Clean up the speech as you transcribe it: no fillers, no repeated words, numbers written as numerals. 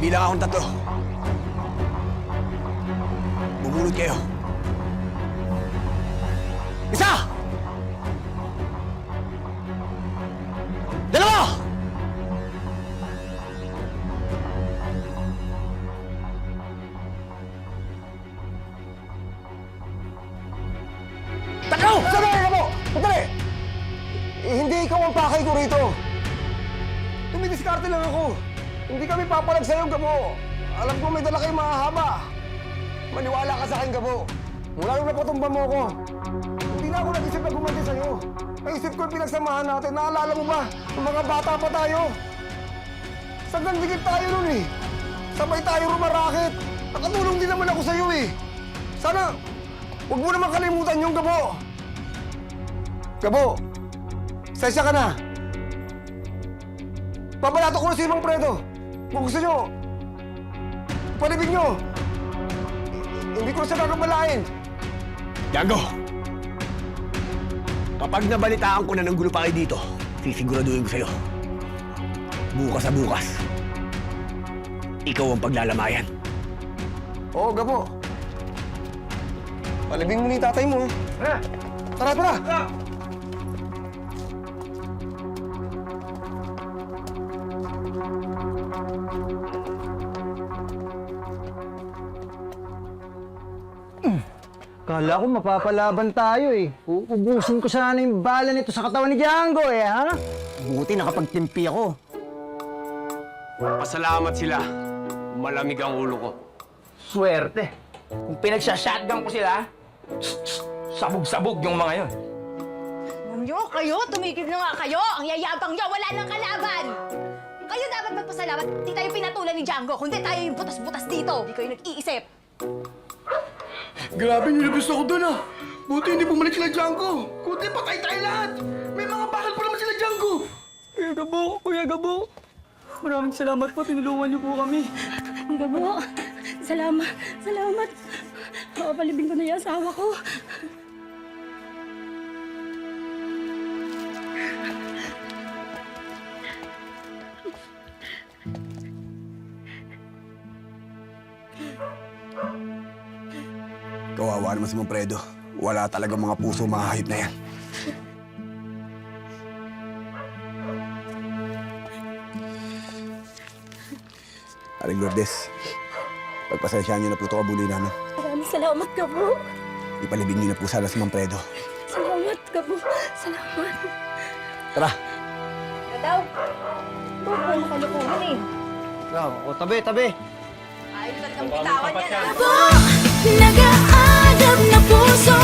Bilang akong 3. Bumulot kayo. 1! 2! 3! Sandali ka po! Sandali! Hindi ikaw ang pakay ko rito. Tumidiskarte lang ako. Hindi kami papalag sa'yo, Gabo. Alam ko may dala kayong mahahaba. Maniwala ka sa akin, Gabo. Mula nung napatumba mo ako, hindi na ako nag-isip na gumanti sa'yo. Naisip ko yung pinagsamahan natin. Naalala mo ba? Nung mga bata pa tayo. Sagdan dikit tayo nun eh. Sabay tayo rumarakit. Nakatulong din naman ako sa'yo eh. Sana, huwag mo naman kalimutan yung Gabo. Gabo, sensya ka na. Papalato ko na si Mang Fredo. Kung gusto nyo, palibig nyo. Hindi ko na siya kakabalain. Django! Kapag nabalitaan ko na ng gulo pa kayo dito, sisiguraduhin ko sa'yo. Bukas sa bukas, ikaw ang paglalamayan. Oo, Gabo. Palibing mo ni tatay mo. Tara, tara! Kala ko mapapalaban tayo eh. Uubusin ko sana yung bala nito sa katawan ni Django eh, ha? Buti nakapagtimpi ako. Pasalamat sila. Malamig ang ulo ko. Swerte. Kung pinagsa-shotgun ko sila, sabog-sabog yung mga yon. Kayo, tumigil na nga kayo! Ang yayabang nyo, wala nang kalaban! Kayo dapat magpasalamat, di tayo pinatulan ni Django, kundi tayo yung butas-butas dito. Di kayo nag-iisip. Grabe, nilabas ako doon ah. Buti hindi bumalik sila Django. Kundi patay tayo lahat. May mga bakal pa naman sila Django. Kuya Gabo. Maraming salamat po, tinulungan niyo po kami. Gabo, salamat. Papalibing ko na yung asawa ko. Kawawa naman si Mang Fredo. Wala talagang mga puso mga hayop na yan. Aling Lourdes, pagpasensyahan niyo na po ito kabuli namin. Maraming salamat, Gabo. Ipalibing niyo na po sana si Mang Fredo. Salamat, Gabo. Salamat. Tara! Ano daw? Ano nakalukuhan eh? O, tabi. Ayaw lang ng bitawan yan, ah! Nag-aadab na puso